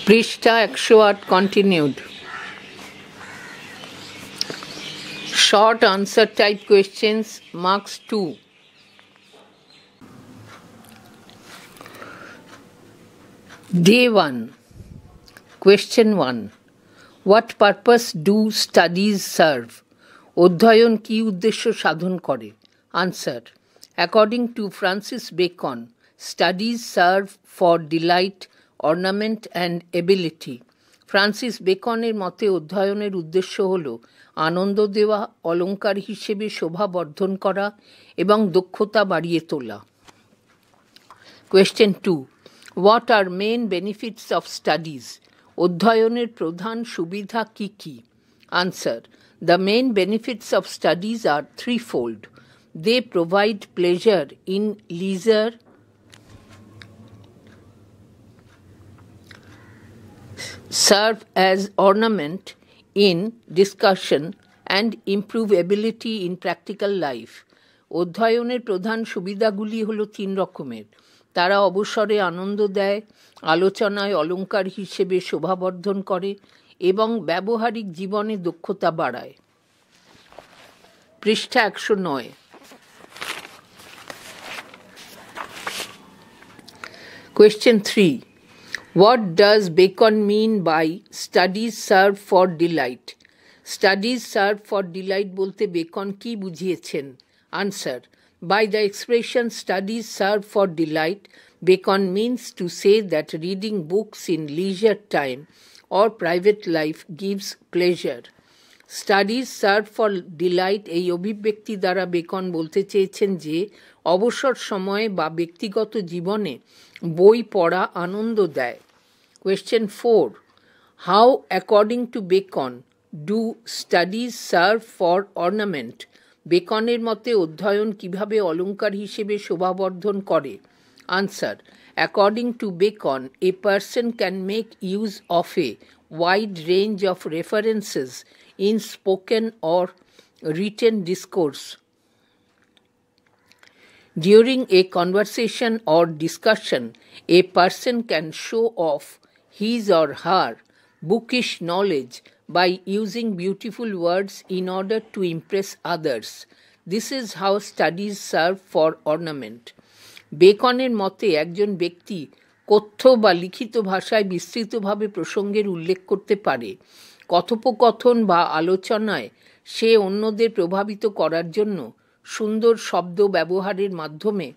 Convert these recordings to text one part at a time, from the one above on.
পৃষ্ঠা 108 continued. Short answer type questions, marks 2. Day 1. Question 1. What purpose do studies serve? অধ্যয়ন কি উদ্দেশ্য সাধন করে? Answer. According to Francis Bacon, studies serve for delight, ornament and ability. Francis বেকনের মতে অধ্যয়নের উদ্দেশ্য হল আনন্দ দেওয়া, অলংকার হিসেবে শোভা বর্ধন করা এবং দক্ষতা বাড়িয়ে তোলা। Question 2. What are main benefits of studies? অধ্যয়নের প্রধান সুবিধা কি কি? Answer. The main benefits of studies are threefold. They provide pleasure in leisure, serve as ornament in discussion, and improve ability in practical life. অধ্যয়নের প্রধান সুবিধাগুলি হলো 3 রকমের। তারা অবসরে আনন্দ দেয়, আলোচনায় অলংকার হিসেবে শোভাবর্ধন করে এবং ব্যবহারিক জীবনে দক্ষতা বাড়ায়। পৃষ্ঠা 109। Question 3. What does Bacon mean by studies serve for delight? Studies serve for delight বলতে বেকন কি বুঝিয়েছেন? Answer. By the expression studies serve for delight, Bacon means to say that reading books in leisure time or private life gives pleasure. Studies serve for delight এই অভিব্যক্তি দ্বারা beacon বলতে চেয়েছেন যে অবসর সময়ে বা ব্যক্তিগত জীবনে বই পড়া আনন্দ দেয়। Question 4. How, according to Bacon, do studies serve for ornament? বেকনের মতে অধ্যয়ন কিভাবে অলংকার হিসেবে শোভাবর্ধন করে? Answer. According to Bacon, a person can make use of a wide range of references in spoken or written discourse. During a conversation or discussion, a person can show off his or her bookish knowledge by using beautiful words in order to impress others. This is how studies serve for ornament. বেকনের মতে একজন ব্যক্তি কথ্য বা লিখিত ভাষায় বিস্তৃতভাবে প্রসঙ্গের উল্লেখ করতে পারে। কথোপকথন বা আলোচনায় সে অন্যদের প্রভাবিত করার জন্য সুন্দর শব্দ ব্যবহারের মাধ্যমে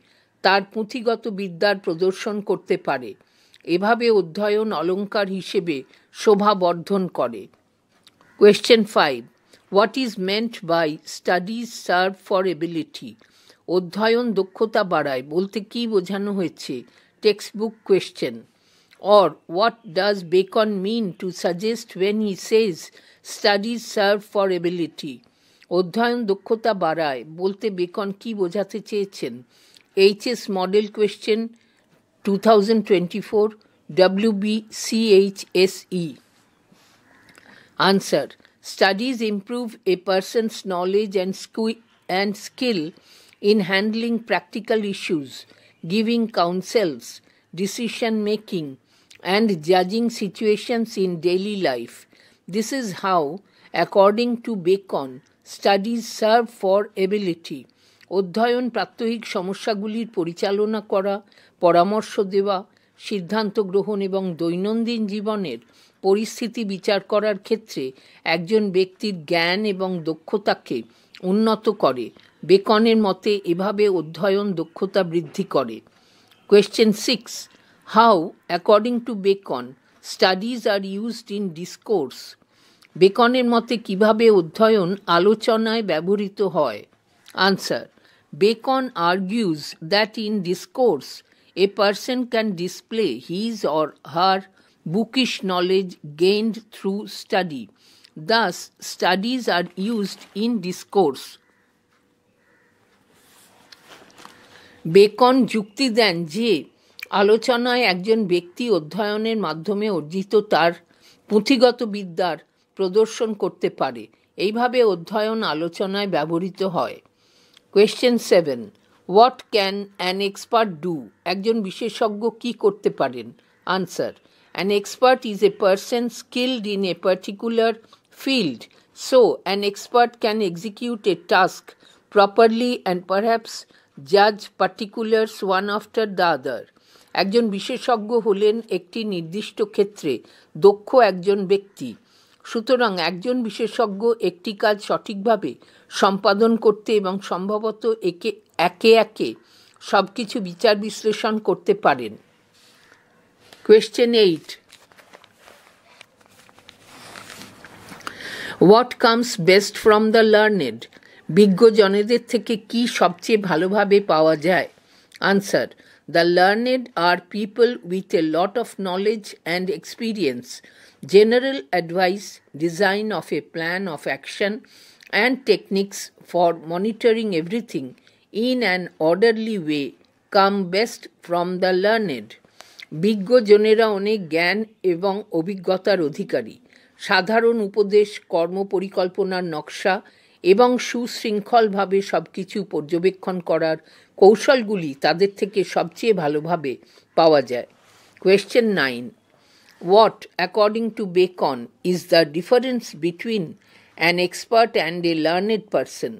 তার পুঁথিগত বিদ্যার প্রদর্শন করতে পারে। এভাবে অধ্যয়ন অলংকার হিসেবে শোভা বর্ধন করে। Question 5. What is meant by studies serve for ability? অধ্যয়ন দক্ষতা বাড়ায় বলতে কি বোঝানো হয়েছে? Textbook question. Or what does Bacon mean to suggest when he says studies serve for ability? অধ্যয়ন দক্ষতা বাড়ায় বলতে বেকন কি বোঝাতে চেয়েছেন? HS Model Question 2024 WBCHSE. Answer. Studies improve a person's knowledge and skill in handling practical issues, giving counsels, decision making, and judging situations in daily life. This is how, according to Bacon, studies serve for ability. অধ্যয়ন প্রাত্যহিক সমস্যাগুলির পরিচালনা করা, পরামর্শ দেওয়া, সিদ্ধান্ত গ্রহণ এবং দৈনন্দিন জীবনের পরিস্থিতি বিচার করার ক্ষেত্রে একজন ব্যক্তির জ্ঞান এবং দক্ষতাকে উন্নত করে। বেকনের মতে এভাবে অধ্যয়ন দক্ষতা বৃদ্ধি করে। Question 6. How, according to Bacon, studies are used in discourse? বেকনের মতে কিভাবে অধ্যয়ন আলোচনায় ব্যবহৃত হয়? Answer. Bacon argues that in discourse, a person can display his or her bookish knowledge gained through study. Thus, studies are used in discourse. Beacon যুক্তি দেন যে আলোচনায় একজন ব্যক্তি অধ্যয়নের মাধ্যমে অর্জিত তার পুঁথিগত বিদ্যার প্রদর্শন করতে পারে। এইভাবে অধ্যয়ন আলোচনায় ব্যবহৃত হয়। Question 7. What can an expert do? একজন বিশেষজ্ঞ কি করতে পারেন? Answer. An expert is a person skilled in a particular field. So, an expert can execute a task properly and perhaps judge particulars one after the other. একজন বিশেষজ্ঞ হলেন একটি নির্দিষ্ট ক্ষেত্রে দক্ষ একজন ব্যক্তি। সুতরাং একজন বিশেষজ্ঞ একটি কাজ সঠিকভাবে সম্পাদন করতে এবং সম্ভবত একে একে সব কিছু বিচার বিশ্লেষণ করতে পারেন। Question 8. What comes best from the learned? বিজ্ঞজনেদের থেকে কি সবচেয়ে ভালোভাবে পাওয়া যায়? Answer. The learned are people with a lot of knowledge and experience. General advice, design of a plan of action, and techniques for monitoring everything in an orderly way come best from the learned. বিজ্ঞজনেরা অনেক জ্ঞান এবং অভিজ্ঞতার অধিকারী। সাধারণ উপদেশ, কর্মপরিকল্পনার নকশা এবং সুশৃঙ্খলভাবে সব কিছু পর্যবেক্ষণ করার কৌশলগুলি তাদের থেকে সবচেয়ে ভালোভাবে পাওয়া যায়। Question 9. What, according to Bacon, is the difference between an expert and a learned person?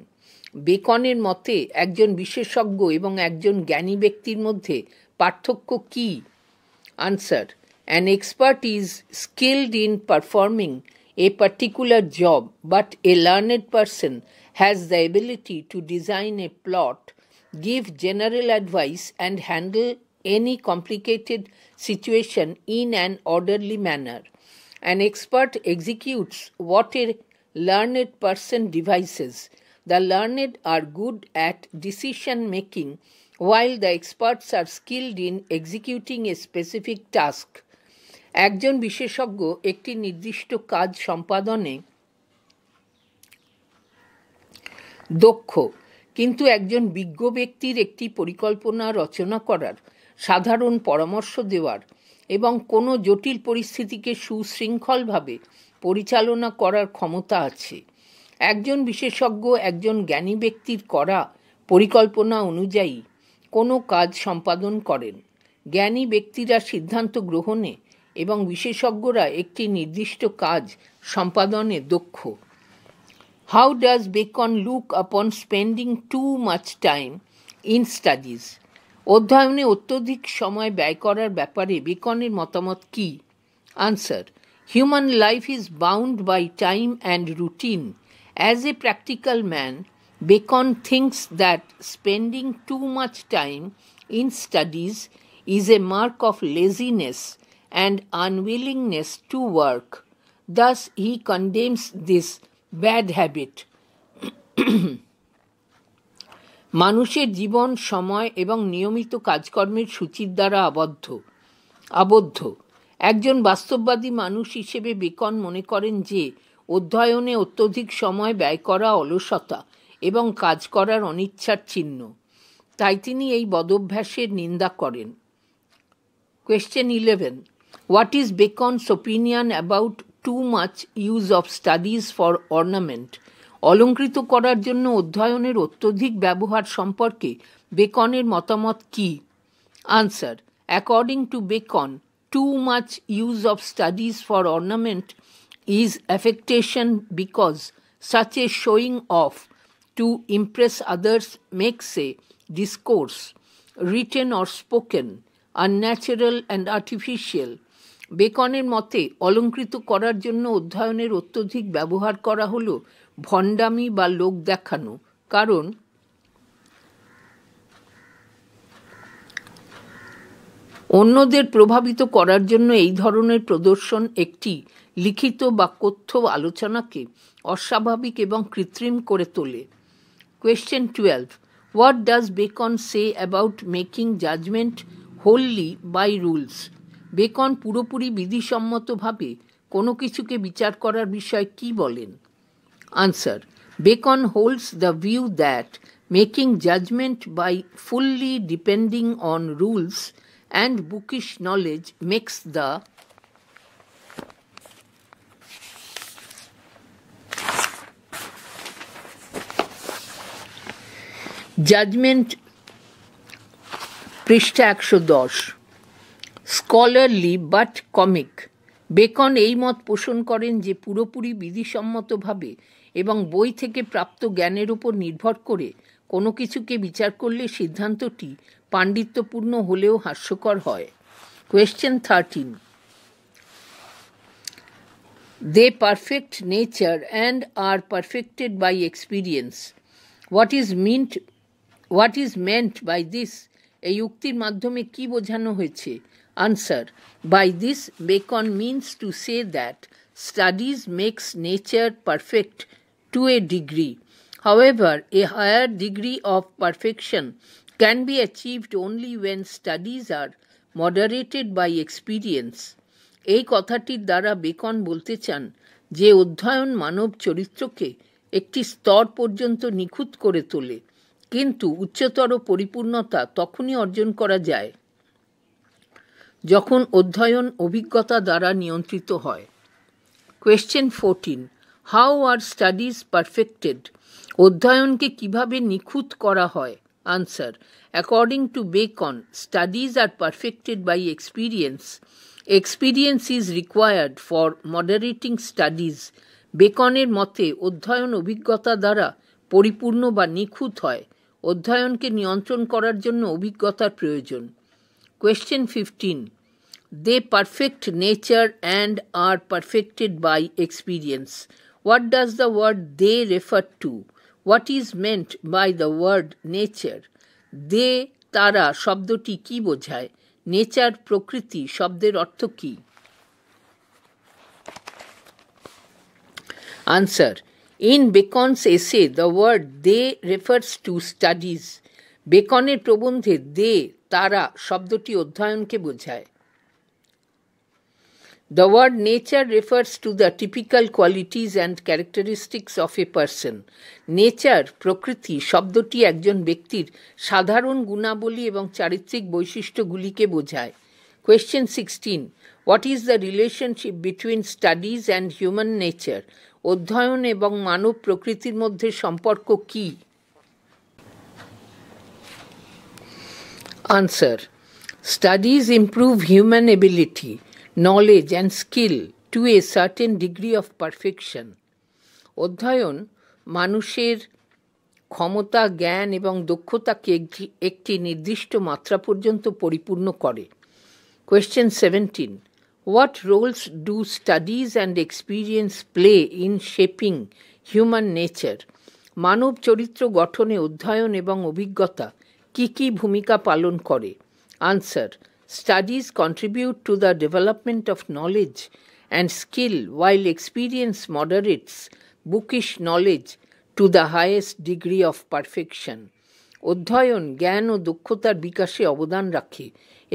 বেকনের মতে একজন বিশেষজ্ঞ এবং একজন জ্ঞানী ব্যক্তির মধ্যে পার্থক্য কী? Answer. An expert is skilled in performing a particular job, but a learned person has the ability to design a plot, give general advice, and handle any complicated situation in an orderly manner. An expert executes what a learned person devises. The learned are good at decision making, while the experts are skilled in executing a specific task. একজন বিশেষজ্ঞ একটি নির্দিষ্ট কাজ সম্পাদনে দক্ষ, কিন্তু একজন বিজ্ঞ ব্যক্তির একটি পরিকল্পনা রচনা করার, সাধারণ পরামর্শ দেওয়ার এবং কোনো জটিল পরিস্থিতিকে সুশৃঙ্খলভাবে পরিচালনা করার ক্ষমতা আছে। একজন বিশেষজ্ঞ একজন জ্ঞানী ব্যক্তির করা পরিকল্পনা অনুযায়ী কোনো কাজ সম্পাদন করেন। জ্ঞানী ব্যক্তিরা সিদ্ধান্ত গ্রহণে এবং বিশেষজ্ঞরা একটি নির্দিষ্ট কাজ সম্পাদনে দক্ষ। How does Bacon look upon spending too much time in studies? অধ্যয়নে অত্যধিক সময় ব্যয় করার ব্যাপারে বেকনের মতামত কী? Answer. Human life is bound by time and routine. As a practical man, Bacon thinks that spending too much time in studies is a mark of laziness and unwillingness to work. Thus, he condemns this bad habit. মানুষের জীবন, সময় এবং নিয়মিত কাজকর্মের সূচির দ্বারা আবদ্ধ। একজন বাস্তববাদী মানুষ হিসেবে বেকন মনে করেন যে অধ্যয়নে অত্যধিক সময় ব্যয় করা অলসতা এবং কাজ করার অনিচ্ছার চিহ্ন। তাই তিনি এই বদভ্যাসের নিন্দা করেন। Question 11. What is Bacon's opinion about too much use of studies for ornament? অলঙ্কৃত করার জন্য অধ্যয়নের অত্যধিক ব্যবহার সম্পর্কে বেকনের মতামত কী? Answer. According to Bacon, too much use of studies for ornament is affectation because such a showing off to impress others makes a discourse, written or spoken, unnatural and artificial. বেকনের মতে অলঙ্কৃত করার জন্য অধ্যয়নের অত্যধিক ব্যবহার করা হলো ভণ্ডামি বা লোক দেখানো, কারণ অন্যদের প্রভাবিত করার জন্য এই ধরনের প্রদর্শন একটি লিখিত বা কথ্য আলোচনাকে অস্বাভাবিক এবং কৃত্রিম করে তোলে। Question 12. What does Bacon say about making judgment wholly by rules? Beacon পুরোপুরি বিধিসম্মতভাবে কোনো কিছুকে বিচার করার বিষয়ে কী বলেন? Answer. Bacon holds the view that making judgment by fully depending on rules and bookish knowledge makes the judgment পৃষ্ঠা 110 scholarly but comic. Beacon এই মত পোষণ করেন যে পুরোপুরি বিধিসম্মতভাবে এবং বই থেকে প্রাপ্ত জ্ঞানের উপর নির্ভর করে কোনো কিছুকে বিচার করলে সিদ্ধান্তটি পাণ্ডিত্যপূর্ণ হলেও হাস্যকর হয়। Question 13. They perfect nature and are perfected by experience. What is meant by this? এই উক্তির মাধ্যমে কি বোঝানো হয়েছে? Answer. By this, Bacon means to say that studies makes nature perfect to a degree. However, a higher degree of perfection can be achieved only when studies are moderated by experience. এই কথাটির দ্বারা beacon বলতে চান যে অধ্যয়ন মানব চরিত্রকে একটি স্তর পর্যন্ত নিখুঁত করে তোলে, কিন্তু উচ্চতর পরিপূর্ণতা তখনই অর্জন করা যায় যখন অধ্যয়ন অভিজ্ঞতা দ্বারা নিয়ন্ত্রিত হয়। Question 14. How are studies perfected? অধ্যয়নকে কিভাবে নিখুঁত করা হয়? Answer. According to Bacon, studies are perfected by experience. Experience is required for moderating studies. বেকনের মতে অধ্যয়ন অভিজ্ঞতা দ্বারা পরিপূর্ণ বা নিখুঁত হয়। অধ্যয়নকে নিয়ন্ত্রণ করার জন্য অভিজ্ঞতার প্রয়োজন। Question 15. They perfect nature and are perfected by experience. What does the word they refer to? What is meant by the word nature? They, তারা শব্দটি কি বোঝায়? নেচার, প্রকৃতি শব্দের অর্থ কি? Answer. In Bacon's essay the word they refers to studies. বেকনের প্রবন্ধে দে, তারা শব্দটি অধ্যয়নকে বোঝায়। The word nature refers to the typical qualities and characteristics of a person. Nature, প্রকৃতি শব্দটি একজন ব্যক্তির সাধারণ গুণাবলী এবং চারিত্রিক বৈশিষ্ট্যগুলিকে বোঝায়। Question 16. What is the relationship between studies and human nature? অধ্যয়ন এবং মানব প্রকৃতির মধ্যে সম্পর্ক কি? Answer. Studies improve human ability, knowledge and skill to a certain degree of perfection. অধ্যয়ন মানুষের ক্ষমতা, জ্ঞান এবং দক্ষতাকে একটি নির্দিষ্ট মাত্রা পর্যন্ত পরিপূর্ণ করে। Question 17. What roles do studies and experience play in shaping human nature? মানব চরিত্র গঠনে অধ্যয়ন এবং অভিজ্ঞতা কি কি ভূমিকা পালন করে? Answer. Studies contribute to the development of knowledge and skill, while experience moderates bookish knowledge to the highest degree of perfection. অধ্যয়ন জ্ঞান ও দক্ষতার বিকাশে অবদান রাখে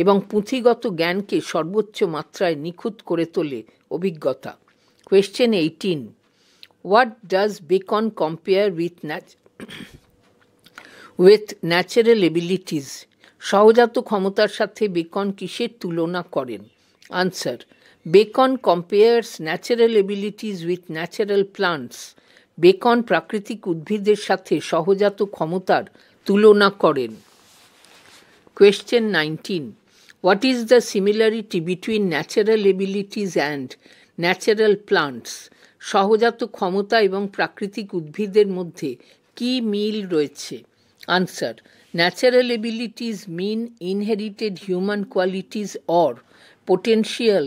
এবং পুঁথিগত জ্ঞানকে সর্বোচ্চ মাত্রায় নিখুঁত করে তোলে অভিজ্ঞতা। Question 18. What does Bacon compare with natural abilities? সহজাত ক্ষমতার সাথে বেকন কিসের তুলনা করেন? Answer. Beacon compares natural abilities with natural plants. Beacon প্রাকৃতিক উদ্ভিদের সাথে সহজাত ক্ষমতার তুলনা করেন। Question 19. What is the similarity between natural abilities and natural plants? সহজাত ক্ষমতা এবং প্রাকৃতিক উদ্ভিদের মধ্যে কি মিল রয়েছে? Answer. Natural abilities mean inherited human qualities or potential.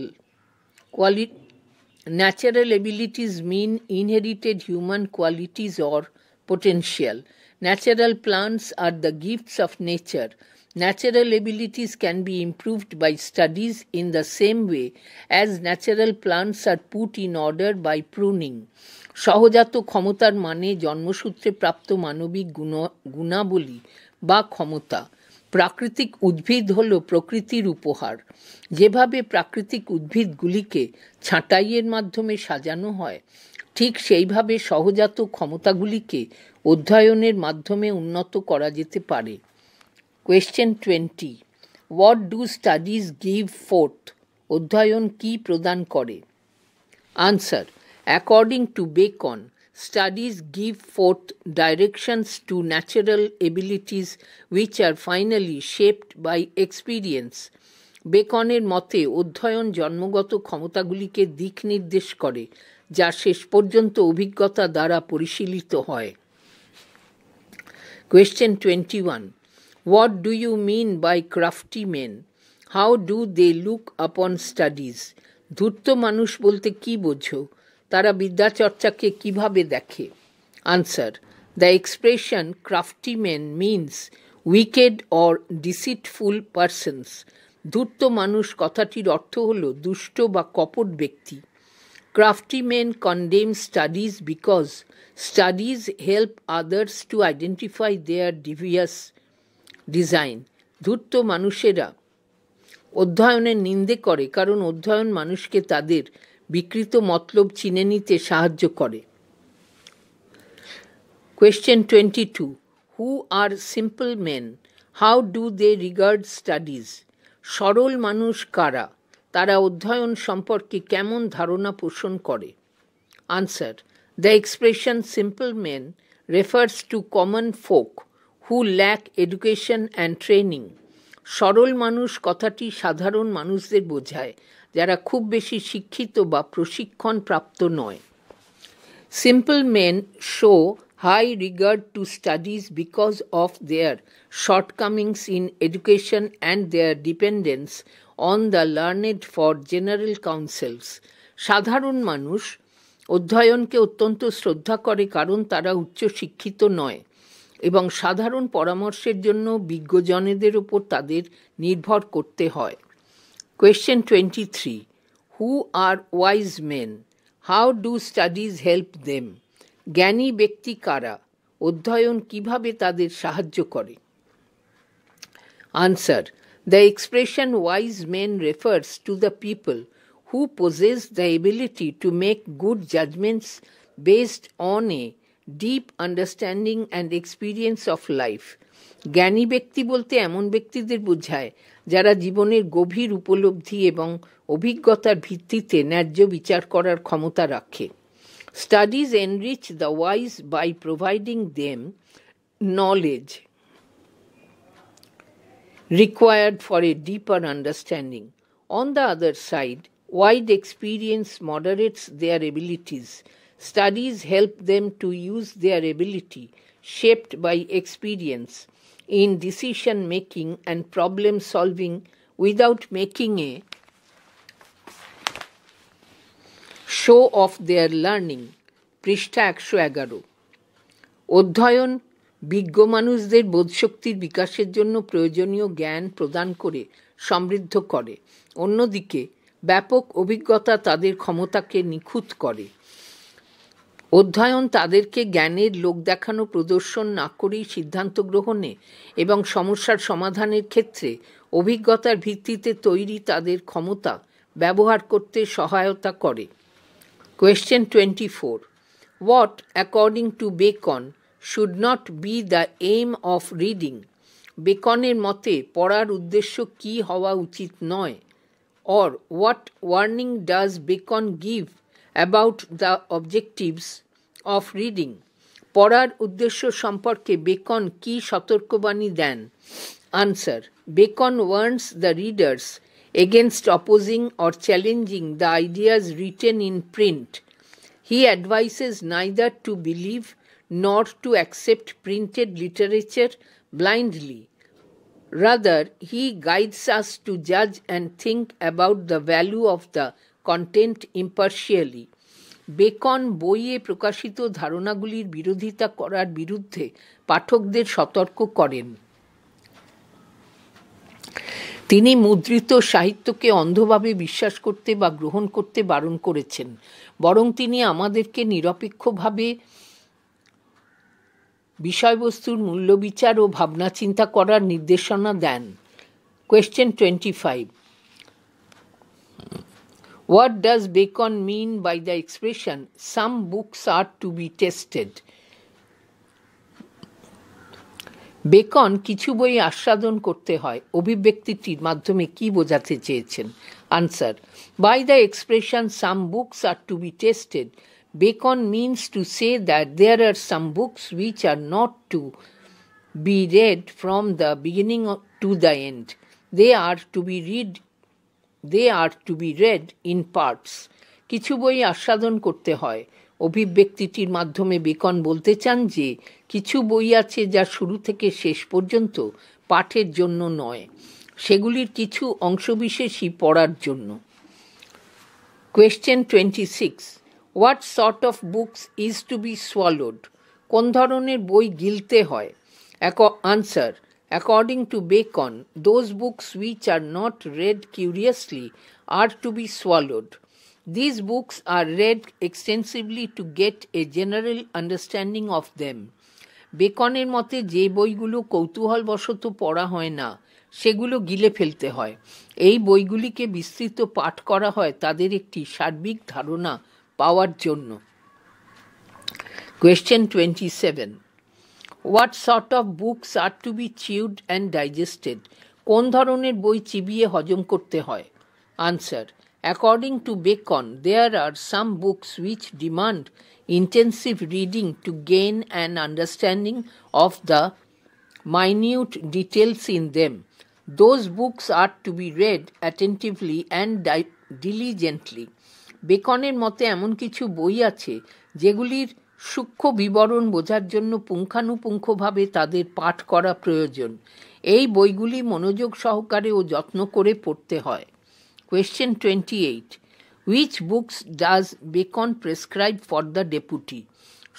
Natural abilities mean inherited human qualities or potential. Natural plants are the gifts of nature. Natural abilities can be improved by studies in the same way as natural plants are put in order by pruning. সহজাত ক্ষমতার মানে জন্মসূত্রে প্রাপ্ত মানবিক গুণাবলী বা ক্ষমতা। প্রাকৃতিক উদ্ভিদ হল প্রকৃতির উপহার। যেভাবে প্রাকৃতিক উদ্ভিদগুলিকে ছাঁটাইয়ের মাধ্যমে সাজানো হয়, ঠিক সেইভাবে সহজাত ক্ষমতাগুলিকে অধ্যয়নের মাধ্যমে উন্নত করা যেতে পারে। Question 20. What do studies give forth? অধ্যয়ন কি প্রদান করে? Answer. According to Bacon, studies give forth directions to natural abilities which are finally shaped by experience. বেকনের মতে অধ্যয়ন জন্মগত ক্ষমতাগুলিকে দিক নির্দেশ করে, যা শেষ পর্যন্ত অভিজ্ঞতা দ্বারা পরিশীলিত হয়। Question 21. What do you mean by crafty men? How do they look upon studies? ধূর্ত মানুষ বলতে কি বোঝো? তারা বিদ্যাচর্চাকে কিভাবে দেখে? Answer. The expression crafty men means wicked or deceitful persons. ধূর্ত মানুষ কথাটির অর্থ হল দুষ্ট বা কপট ব্যক্তি। Crafty men condemn studies because studies help others to identify their devious design. ধূর্ত মানুষেরা অধ্যয়নের নিন্দে করে কারণ অধ্যয়ন মানুষকে তাদের বিকৃত মতলব চিনে নিতে সাহায্য করে। Question 22. Who are simple men? How do they regard studies? সরল মানুষ কারা? তারা অধ্যয়ন সম্পর্কে কেমন ধারণা পোষণ করে? Answer. The expression simple men refers to common folk who lack education and training. সরল মানুষ কথাটি সাধারণ মানুষদের বোঝায় যারা খুব বেশি শিক্ষিত বা প্রশিক্ষণ প্রাপ্ত নয়। Simple men show high regard to studies because of their shortcomings in education and their dependence on the learned for general counsels. সাধারণ মানুষ অধ্যয়নকে অত্যন্ত শ্রদ্ধা করে কারণ তারা উচ্চ শিক্ষিত নয় এবং সাধারণ পরামর্শের জন্য বিজ্ঞজনেদের উপর তাদের নির্ভর করতে হয়। Question 23. Who are wise men? How do studies help them? জ্ঞানী ব্যক্তি কারা? অধ্যয়ন কিভাবে তাদের সাহায্য করে? Answer. The expression wise men refers to the people who possess the ability to make good judgments based on a deep understanding and experience of life. জ্ঞানী ব্যক্তি বলতে এমন ব্যক্তিদের বোঝায় যারা জীবনের গভীর উপলব্ধি এবং অভিজ্ঞতার ভিত্তিতে ন্যায্য বিচার করার ক্ষমতা রাখে। Studies enrich the wise by providing them knowledge required for a deeper understanding. On the other side, wide experience moderates their abilities. Studies help them to use their ability, shaped by experience, in decision making and problem solving without making a show of their learning. পৃষ্ঠা 111। অধ্যয়ন বিজ্ঞ মানুষদের বোধশক্তির বিকাশের জন্য প্রয়োজনীয় জ্ঞান প্রদান করে সমৃদ্ধ করে। অন্যদিকে ব্যাপক অভিজ্ঞতা তাদের ক্ষমতাকে নিখুঁত করে। অধ্যয়ন তাদেরকে জ্ঞানের লোক দেখানো প্রদর্শন না করেই সিদ্ধান্ত গ্রহণে এবং সমস্যার সমাধানের ক্ষেত্রে অভিজ্ঞতার ভিত্তিতে তৈরি তাদের ক্ষমতা ব্যবহার করতে সহায়তা করে। Question 24. What, according to Bacon, should not be the aim of reading? বেকনের মতে পড়ার উদ্দেশ্য কি হওয়া উচিত নয়? Or what warning does Bacon give about the objectives of reading? পড়ার উদ্দেশ্য সম্পর্কে বেকন কি সতর্কবাণী দেন? Answer. Bacon warns the readers against opposing or challenging the ideas written in print. He advises neither to believe nor to accept printed literature blindly. Rather, he guides us to judge and think about the value of the content impartially. Beacon বইয়ে প্রকাশিত ধারণাগুলির বিরোধিতা করার বিরুদ্ধে পাঠকদের সতর্ক করেন। তিনি মুদ্রিত সাহিত্যকে অন্ধভাবে বিশ্বাস করতে বা গ্রহণ করতে বারণ করেছেন, বরং তিনি আমাদেরকে নিরপেক্ষভাবে বিষয়বস্তুর মূল্যবিচার ও ভাবনা চিন্তা করার নির্দেশনা দেন। Question 25. What does Bacon mean by the expression, some books are to be tested? Beacon কিছু বই আস্বাদন করতে হয় অভিব্যক্তিটির মাধ্যমে কি বোঝাতে চেয়েছেন? Answer. By the expression some books are to be tested, Bacon means to say that there are some books which are not to be read from the beginning to the end. They are to be read they are to be read in parts. কিছু বই আস্বাদন করতে হয়। অভিব্যক্তিটির মাধ্যমে beacon বলতে চান যে কিছু বই আছে যা শুরু থেকে শেষ পর্যন্ত পাঠের জন্য নয়, সেগুলির কিছু অংশবিশেষই পড়ার জন্য। Question 26. What sort of books is to be swallowed? কোন ধরনের বই গিলতে হয়? Answer. According to Bacon, those books which are not read curiously are to be swallowed. These books are read extensively to get a general understanding of them. বেকনের মতে যে বইগুলো কৌতূহলবশত পড়া হয় না সেগুলো গিলে ফেলতে হয়। এই বইগুলিকে বিস্তৃত পাঠ করা হয় তাদের একটি সার্বিক ধারণা পাওয়ার জন্য। Question 27. What sort of books are to be chewed and digested? কোন ধরনের বই চিবিয়ে হজম করতে হয়? Answer. According to Bacon, there are some books which demand intensive reading to gain an understanding of the minute details in them. Those books are to be read attentively and diligently. বেকনের মতে এমন কিছু বই আছে যেগুলির সূক্ষ্ম বিবরণ বোঝার জন্য পুঙ্খানুপুঙ্খভাবে তাদের পাঠ করা প্রয়োজন। এই বইগুলি মনোযোগ সহকারে ও যত্ন করে পড়তে হয়। Question 28. Which books does Bacon prescribe for the deputy?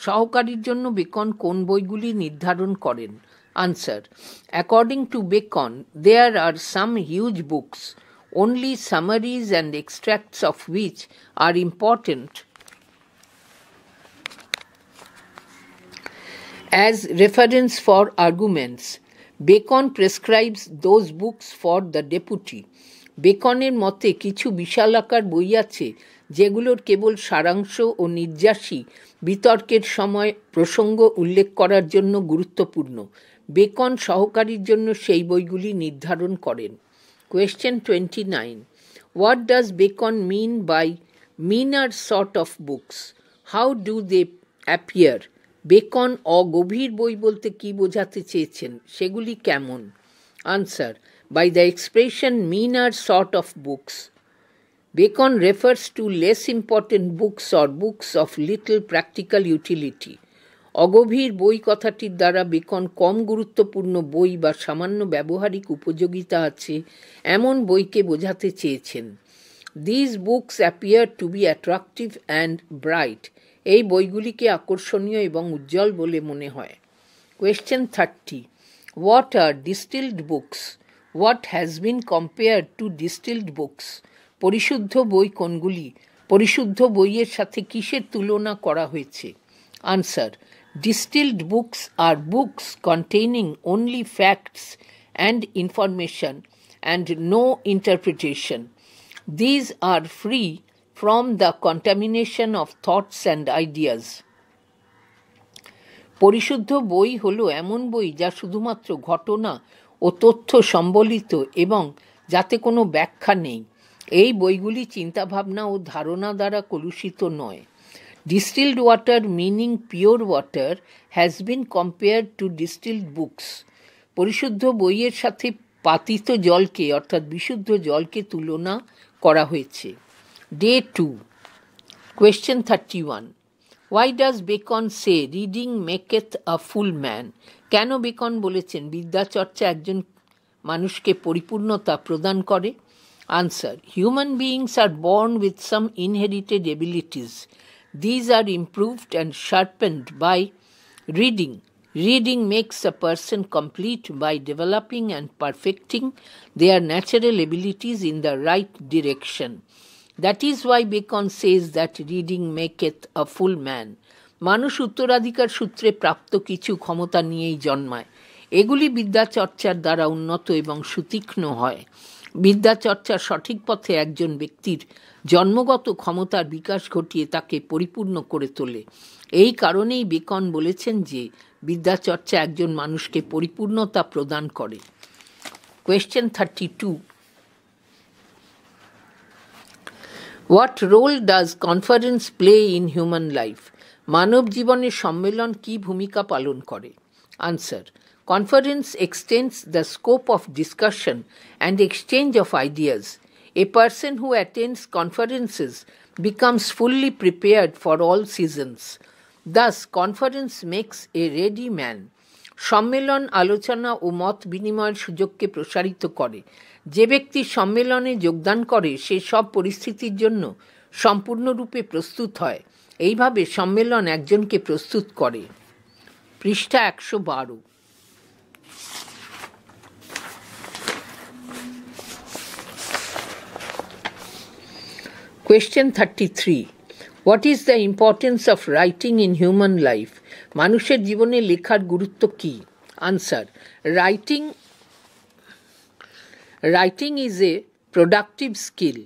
সহকারীর জন্য বেকন কোন বইগুলি নির্ধারণ করেন? Answer. According to Bacon, there are some huge books, only summaries and extracts of which are important as reference for arguments. Bacon prescribes those books for the deputy. বেকনের মতে কিছু বিশালাকার বই আছে যেগুলোর কেবল সারাংশ ও নির্যাসী বিতর্কের সময় প্রসঙ্গ উল্লেখ করার জন্য গুরুত্বপূর্ণ। বেকন সহকারীর জন্য সেই বইগুলি নির্ধারণ করেন। Question 29. What does Bacon mean by meaner sort of books? How do they appear? Beacon অগভীর বই বলতে কি বোঝাতে চেয়েছেন? সেগুলি কেমন? Answer. By the expression meaner sort of books, Bacon refers to less important books or books of little practical utility. অগভীর বই কথাটির দ্বারা বেকন কম গুরুত্বপূর্ণ বই বা সামান্য ব্যবহারিক উপযোগিতা আছে এমন বইকে বোঝাতে চেয়েছেন। These books appear to be attractive and bright. এই বইগুলিকে আকর্ষণীয় এবং উজ্জ্বল বলে মনে হয়। Question 30. What are distilled books? What has been compared to distilled books? পরিশুদ্ধ বই কোনগুলি? পরিশুদ্ধ বইয়ের সাথে কিসের তুলনা করা হয়েছে? Answer. Distilled books are books containing only facts and information and no interpretation. These are free from the contamination of thoughts and ideas. পরিশুদ্ধ বই হলো এমন বই যা শুধুমাত্র ঘটনা ও তথ্য সম্বলিত এবং যাতে কোনো ব্যাখ্যা নেই। এই বইগুলি চিন্তাভাবনা ও ধারণা দ্বারা কলুষিত নয়। Distilled water, meaning pure water, has been compared to distilled books. পরিশুদ্ধ বইয়ের সাথে পাতিত জলকে অর্থাৎ বিশুদ্ধ জলকে তুলনা করা হয়েছে। Day 2. Question 31. Why does Bacon say reading maketh a full man? কেন বেকন বলেছেন বিদ্যাচর্চা একজন মানুষকে পরিপূর্ণতা প্রদান করে? Answer. Human beings are born with some inherited abilities. These are improved and sharpened by reading. Reading makes a person complete by developing and perfecting their natural abilities in the right direction. That is why Bacon says that reading maketh a full man. মানুষ উত্তরাধিকার সূত্রে প্রাপ্ত কিছু ক্ষমতা নিয়েই জন্মায়। এগুলি বিদ্যাচর্চার দ্বারা উন্নত এবং সুতীক্ষ্ণ হয়। বিদ্যাচর্চা সঠিক পথে একজন ব্যক্তির জন্মগত ক্ষমতার বিকাশ ঘটিয়ে তাকে পরিপূর্ণ করে তোলে। এই কারণেই বেকন বলেছেন যে বিদ্যাচর্চা একজন মানুষকে পরিপূর্ণতা প্রদান করে। Question 32. What role does conference play in human life? মানব জীবনে সম্মেলন কি ভূমিকা পালন করে? Answer. Conference extends the scope of discussion and exchange of ideas. A person who attends conferences becomes fully prepared for all seasons. Thus, conference makes a ready man. সম্মেলন আলোচনা ও মত বিনিময়ের সুযোগকে প্রসারিত করে। যে ব্যক্তি সম্মেলনে যোগদান করে সে সব পরিস্থিতির জন্য সম্পূর্ণরূপে প্রস্তুত হয়। এইভাবে সম্মেলন একজনকে প্রস্তুত করে। পৃষ্ঠা 112। Question 33. What is the importance of writing in human life? মানুষের জীবনে লেখার গুরুত্ব কি? Answer. Writing is a productive skill.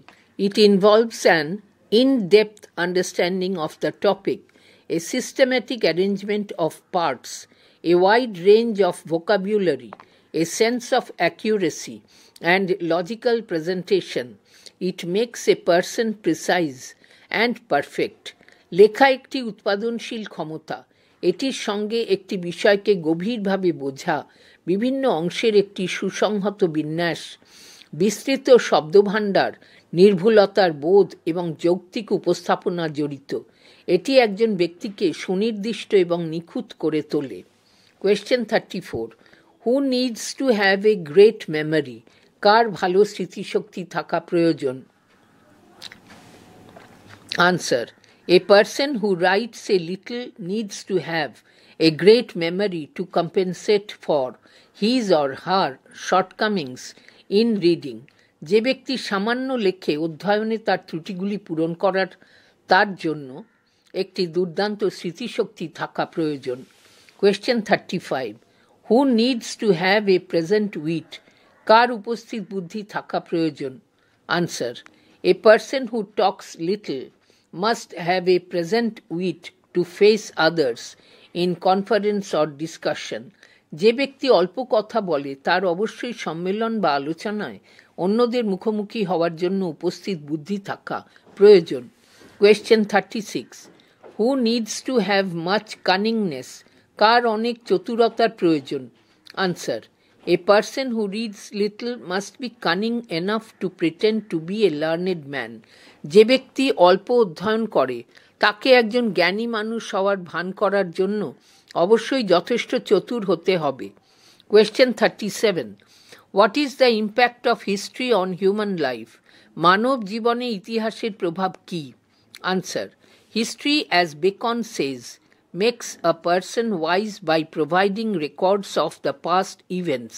It involves an in-depth understanding of the topic, a systematic arrangement of parts, a wide range of vocabulary, a sense of accuracy, and logical presentation. It makes a person precise and perfect. লেখা একটি উৎপাদনশীল ক্ষমতা। এটির সঙ্গে একটি বিষয়কে গভীরভাবে বোঝা, বিভিন্ন অংশের একটি সুসংহত বিন্যাস, বিস্তৃত শব্দভাণ্ডার, নির্ভুলতার বোধ এবং যৌক্তিক উপস্থাপনা জড়িত। এটি একজন ব্যক্তিকে সুনির্দিষ্ট এবং নিখুঁত করে তোলে। Question 34. Who needs to have a great memory? কার ভালো স্মৃতিশক্তি থাকা প্রয়োজন? Answer. A person who writes a little needs to have a great memory to compensate for his or her shortcomings in reading. যে ব্যক্তি সামান্য লেখে অধ্যয়নে তার ত্রুটিগুলি পূরণ করার তার জন্য একটি দুর্দান্ত স্মৃতিশক্তি থাকা প্রয়োজন। Question 35. Who needs to have a present wit? কার উপস্থিত বুদ্ধি থাকা প্রয়োজন? Answer. A person who talks little must have a present wit to face others in conference or discussion. যে ব্যক্তি অল্প কথা বলে তার অবশ্যই সম্মেলন বা আলোচনায় অন্যদের মুখোমুখি হওয়ার জন্য উপস্থিত বুদ্ধি থাকা প্রয়োজন। Question 36. Who needs to have much cunningness? কার অনেক চতুরতার প্রয়োজন? Answer. A person who reads little must be cunning enough to pretend to be a learned man. যে ব্যক্তি অল্প অধ্যয়ন করে তাকে একজন জ্ঞানী মানুষ হওয়ার ভান করার জন্য অবশ্যই যথেষ্ট চতুর হতে হবে। Question 37. What is the impact of history on human life? মানব জীবনে ইতিহাসের প্রভাব কি? Answer. History, as Bacon says, makes a person wise by providing records of the past events.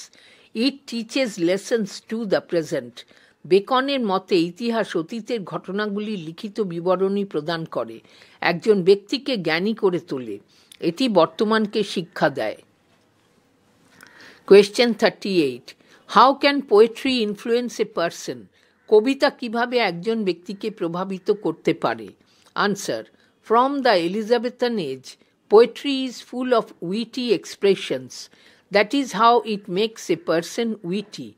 It teaches lessons to the present. বেকনের মতে ইতিহাস অতীতের ঘটনাগুলির লিখিত বিবরণী প্রদান করে, একজন ব্যক্তিকে জ্ঞানী করে তোলে, এটি বর্তমানকে শিক্ষা দেয়। Question 38. How can poetry influence a person? কবিতা কিভাবে একজন ব্যক্তিকে প্রভাবিত করতে পারে? Answer. From the Elizabethan age, poetry is full of witty expressions. That is how it makes a person witty.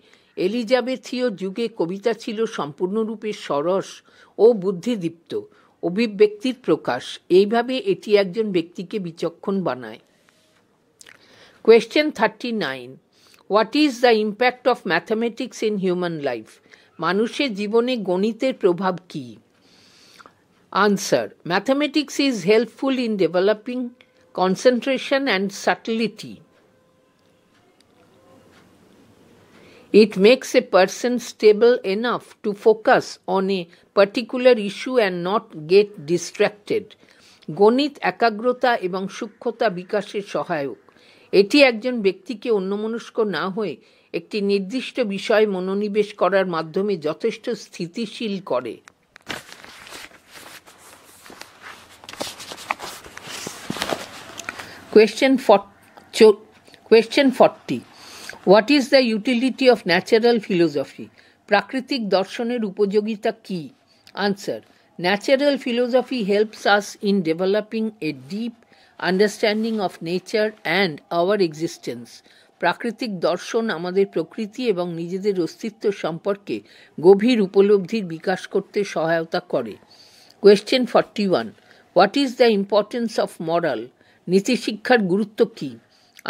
এলিজাবেথীয় যুগে কবিতা ছিল সম্পূর্ণরূপে সরস ও বুদ্ধিদীপ্ত অভিব্যক্তির প্রকাশ। এইভাবে এটি একজন ব্যক্তিকে বিচক্ষণ বানায়। Question 39. What is the impact of mathematics in human life? মানুষের জীবনে গণিতের প্রভাব কি? Answer. Mathematics is helpful in developing concentration and subtlety. It makes a person stable enough to focus on a particular issue and not get distracted. গণিত একাগ্রতা এবং সূক্ষ্মতা বিকাশের সহায়ক। এটি একজন ব্যক্তিকে অন্যমনস্ক না হয়ে একটি নির্দিষ্ট বিষয়ে মনোনিবেশ করার মাধ্যমে যথেষ্ট স্থিতিশীল করে। Question 40. What is the utility of natural philosophy? প্রাকৃতিক দর্শনের উপযোগিতা কি? Answer. Natural philosophy helps us in developing a deep understanding of nature and our existence. প্রাকৃতিক দর্শন আমাদের প্রকৃতি এবং নিজেদের অস্তিত্ব সম্পর্কে গভীর উপলব্ধির বিকাশ করতে সহায়তা করে। Question 41. What is the importance of moral? নীতিশিক্ষার গুরুত্ব কি?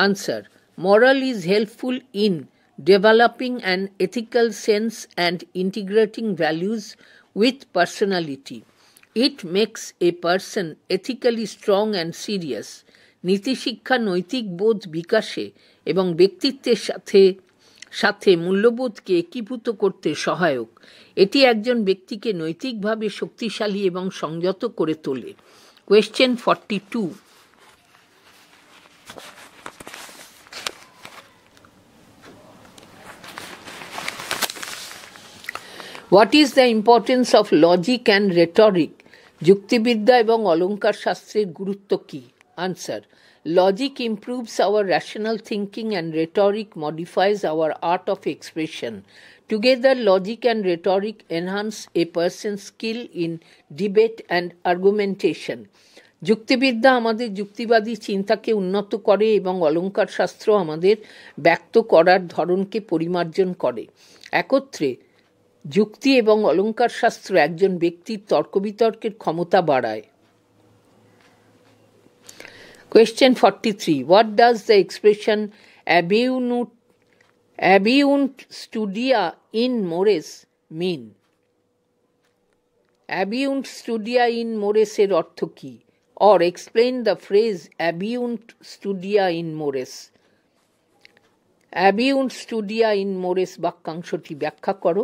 Answer. Moral is helpful in developing an ethical sense and integrating values with personality. It makes a person ethically strong and serious. নীতিশিক্ষা নৈতিক বোধ বিকাশে এবং ব্যক্তিত্বের সাথে মূল্যবোধকে একীভূত করতে সহায়ক। এটি একজন ব্যক্তিকে নৈতিকভাবে শক্তিশালী এবং সংযত করে তোলে। Question 42. What is the importance of logic and rhetoric? যুক্তিবিদ্যা এবং অলঙ্কার শাস্ত্রের গুরুত্ব কি? Answer. Logic improves our rational thinking and rhetoric modifies our art of expression. Together, logic and rhetoric enhance a person's skill in debate and argumentation. যুক্তিবিদ্যা আমাদের যুক্তিবাদী চিন্তাকে উন্নত করে এবং অলঙ্কার শাস্ত্র আমাদের ব্যক্ত করার ধরনকে পরিমার্জন করে। একত্রে যুক্তি এবং অলঙ্কার শাস্ত্র একজন ব্যক্তির তর্কবিতর্কের ক্ষমতা বাড়ায়। Question 43. What does the expression abiunt studia in mores mean? Abiunt studia in mores এর অর্থ কি? Or explain the phrase abiunt studia in mores. Abiunt studia in mores বাক্যাংশটি ব্যাখ্যা করো।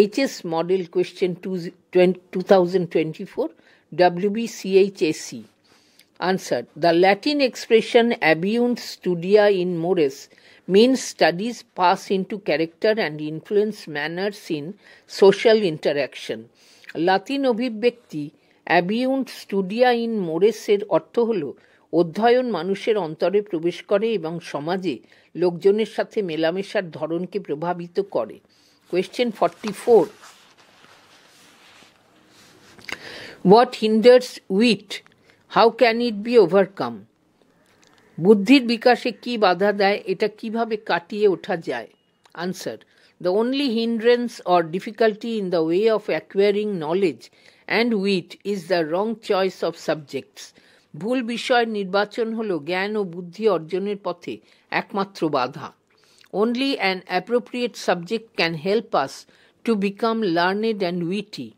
HS Model Question 2024 WBCHAC. Answer. The Latin expression abiunt studia in mores means studies pass into character and influence manners in social interaction. Latin অভিব্যক্তি abiunt studia in mores এর অর্থ হল অধ্যয়ন মানুষের অন্তরে প্রবেশ করে এবং সমাজে লোকজনের সাথে মেলামেশার ধরনকে প্রভাবিত করে। Question 44. What hinders wit? How can it be overcome? বুদ্ধির বিকাশে কি বাধা দেয়, এটা কিভাবে কাটিয়ে ওঠা যায়? Answer. The only hindrance or difficulty in the way of acquiring knowledge and wit is the wrong choice of subjects. ভুল বিষয় নির্বাচন হলো জ্ঞান ও বুদ্ধি অর্জনের পথে একমাত্র বাধা। Only an appropriate subject can help us to become learned and witty.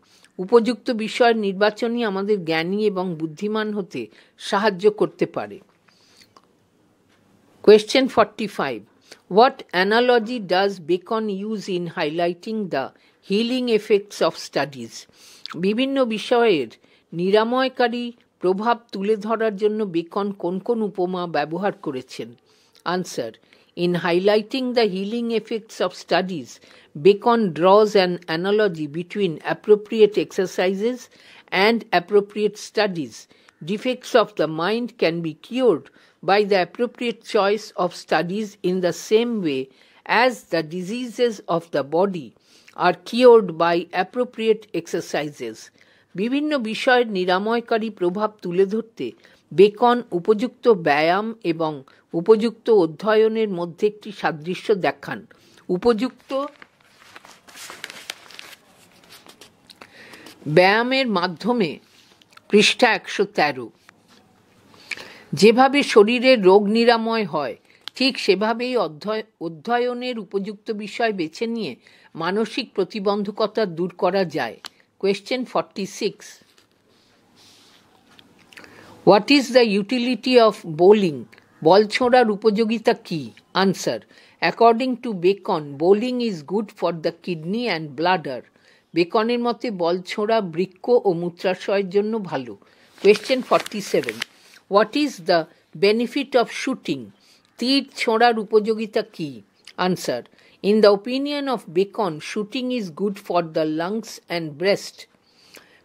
উপযুক্ত বিষয়ের নির্বাচনই আমাদের জ্ঞানী এবং বুদ্ধিমান হতে সাহায্য করতে পারে। Question 45. What analogy does Bacon use in highlighting the healing effects of studies? বিভিন্ন বিষয়ের নিরাময়কারী প্রভাব তুলে ধরার জন্য বেকন কোন কোন উপমা ব্যবহার করেছেন? Answer. In highlighting the healing effects of studies, Bacon draws an analogy between appropriate exercises and appropriate studies. Defects of the mind can be cured by the appropriate choice of studies in the same way as the diseases of the body are cured by appropriate exercises. বিভিন্ন বিষয়ের নিরাময়কারী প্রভাব তুলে ধরতে beacon উপযুক্ত ব্যায়াম এবং উপযুক্ত অধ্যয়নের মধ্যে একটি সাদৃশ্য দেখান। উপযুক্ত ব্যায়ামের মাধ্যমে পৃষ্ঠা 113। যেভাবে শরীরের রোগ নিরাময় হয় ঠিক সেভাবেই অধ্যয়নের উপযুক্ত বিষয় বেছে নিয়ে মানসিক প্রতিবন্ধকতা দূর করা যায়। Question 46. What is the utility of bowling? বল ছোঁড়ার উপযোগিতা কি? Answer. According to Bacon, bowling is good for the kidney and bladder. বেকনের মতে বল ছোঁড়া বৃক্ক ও মূত্রাশয়ের জন্য ভালো। Question 47. What is the benefit of shooting? তীর ছোঁড়ার উপযোগিতা কি? Answer. In the opinion of Bacon, shooting is good for the lungs and breast.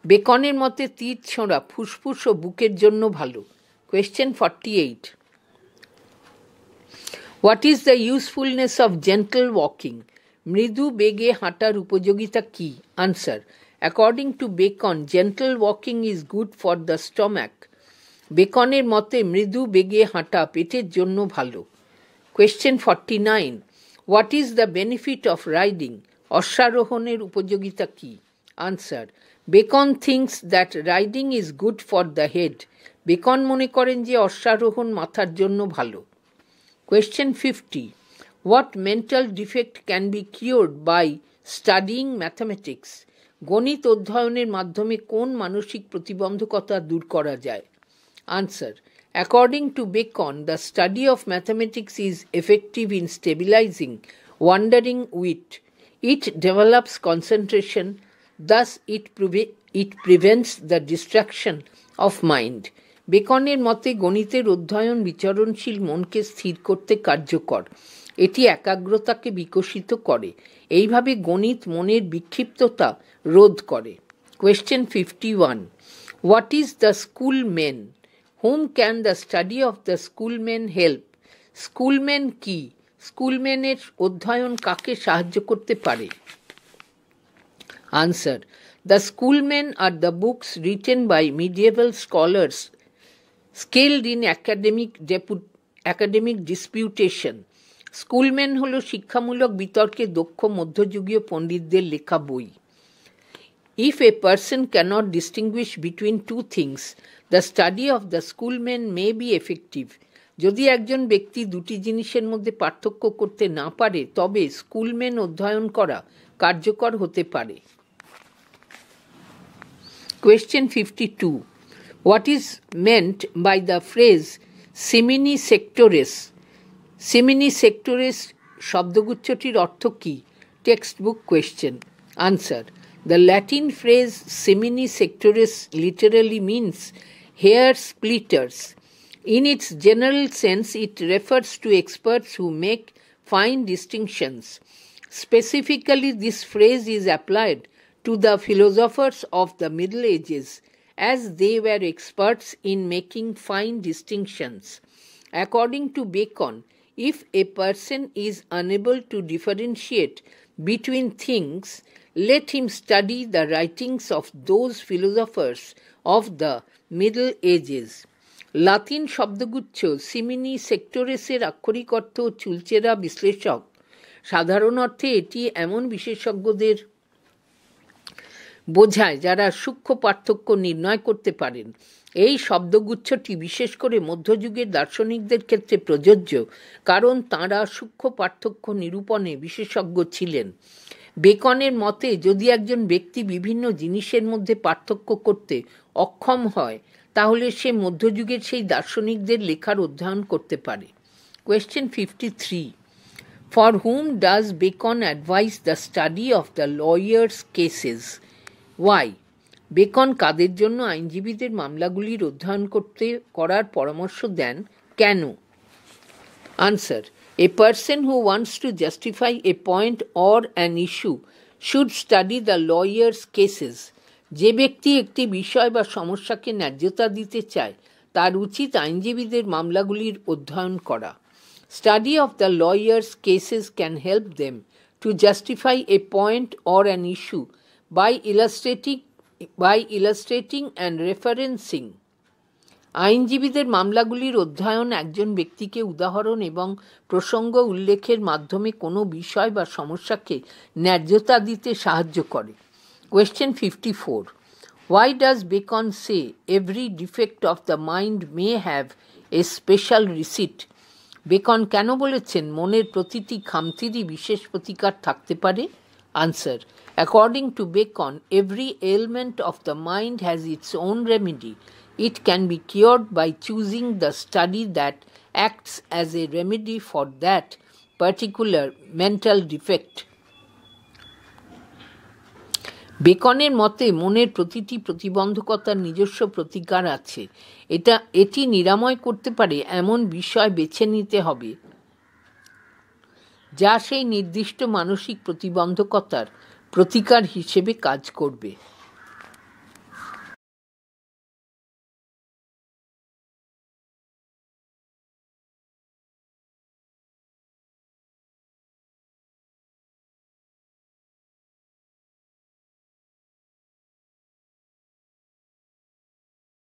বেকনের মতে তীর ছোঁড়া ফুসফুস ও বুকের জন্য ভালো। Question 48. What is the usefulness of gentle walking? মৃদু বেগে হাঁটার উপযোগিতা কি? Answer. According to Bacon, gentle walking is good for the stomach. বেকনের মতে মৃদু বেগে হাঁটা পেটের জন্য ভালো। Question 49. What is the benefit of riding? অশ্বারোহণের উপযোগিতা কি? Answer. Bacon thinks that riding is good for the head. Beacon মনে করেন যে অশ্বারোহণ মাথার জন্য ভালো। Question 50. What mental defect can be cured by studying mathematics? গণিত অধ্যয়নের মাধ্যমে কোন মানসিক প্রতিবন্ধকতা দূর করা যায়? Answer. According to Bacon, the study of mathematics is effective in stabilizing wandering wit. It develops concentration, thus it prevents the distraction of mind. বেকনের মতে গণিতের অধ্যয়ন বিচরণশীল মনকে স্থির করতে কার্যকর। এটি একাগ্রতাকে বিকশিত করে। এইভাবে গণিত মনের বিক্ষিপ্ততা রোধ করে। Question 51. What is the schoolman? Whom can the study of the schoolman help? স্কুলম্যান কি? স্কুলম্যানের অধ্যয়ন কাকে সাহায্য করতে পারে? Answer. The schoolmen are the books written by medieval scholars skilled in academic disputation. স্কুলম্যান হল শিক্ষামূলক বিতর্কে দক্ষ মধ্যযুগীয় পণ্ডিতদের লেখা বই। If a person cannot distinguish between two things, the study of the schoolman may be effective. যদি একজন ব্যক্তি দুটি জিনিসের মধ্যে পার্থক্য করতে না পারে তবে স্কুলম্যান অধ্যয়ন করা কার্যকর হতে পারে। Question 52. What is meant by the phrase simini sectores? Simini sectores শব্দগুচ্ছটির অর্থ কী? Textbook question. Answer. The Latin phrase simini sectores literally means hair splitters. In its general sense, it refers to experts who make fine distinctions. Specifically, this phrase is applied to the philosophers of the Middle Ages, as they were experts in making fine distinctions. According to Bacon, if a person is unable to differentiate between things, let him study the writings of those philosophers of the Middle Ages. Latin শব্দগুচ্ছ সিমিনি সেক্টরেসের আক্ষরিক অর্থ চুলচেরা বিশ্লেষক। সাধারণ অর্থে এটি এমন বিশেষজ্ঞদের বোঝায় যারা সূক্ষ্ম পার্থক্য নির্ণয় করতে পারেন। এই শব্দগুচ্ছটি বিশেষ করে মধ্যযুগের দার্শনিকদের ক্ষেত্রে প্রযোজ্য, কারণ তাঁরা সূক্ষ্ম পার্থক্য নিরূপণে বিশেষজ্ঞ ছিলেন। বেকনের মতে যদি একজন ব্যক্তি বিভিন্ন জিনিসের মধ্যে পার্থক্য করতে অক্ষম হয় তাহলে সে মধ্যযুগের সেই দার্শনিকদের লেখার অধ্যয়ন করতে পারে। Question 53. For whom does Bacon advise the study of the lawyer's cases? Why? Bacon কাদের জন্য আইনজীবীদের মামলাগুলির অধ্যয়ন করার পরামর্শ দেন? কেন? Answer. A person who wants to justify a point or an issue should study the lawyer's cases. যে ব্যক্তি একটি বিষয় বা সমস্যাকে ন্যায্যতা দিতে চায় তার উচিত আইনজীবীদের মামলাগুলির অধ্যয়ন করা। Study of the lawyer's cases can help them to justify a point or an issue by illustrating and referencing. আইনজীবীদের মামলাগুলির অধ্যয়ন একজন ব্যক্তিকে উদাহরণ এবং প্রসঙ্গ উল্লেখের মাধ্যমে কোনো বিষয় বা সমস্যাকে ন্যায্যতা দিতে সাহায্য করে। Question 54. Why does Bacon say every defect of the mind may have a special receipt? Beacon কেন বলেছেন মনের প্রতিটি খামতিরই বিশেষ প্রতিকার থাকতে পারে? Answer. According to Bacon, every ailment of the mind has its own remedy. It can be cured by choosing the study that acts as a remedy for that particular mental defect. বেকনের মতে মনের প্রতিটি প্রতিবন্ধকতার নিজস্ব প্রতিকার আছে। এটি নিরাময় করতে পারে এমন বিষয় বেছে নিতে হবে যা সেই নির্দিষ্ট মানসিক প্রতিবন্ধকতার প্রতিকার হিসেবে কাজ করবে।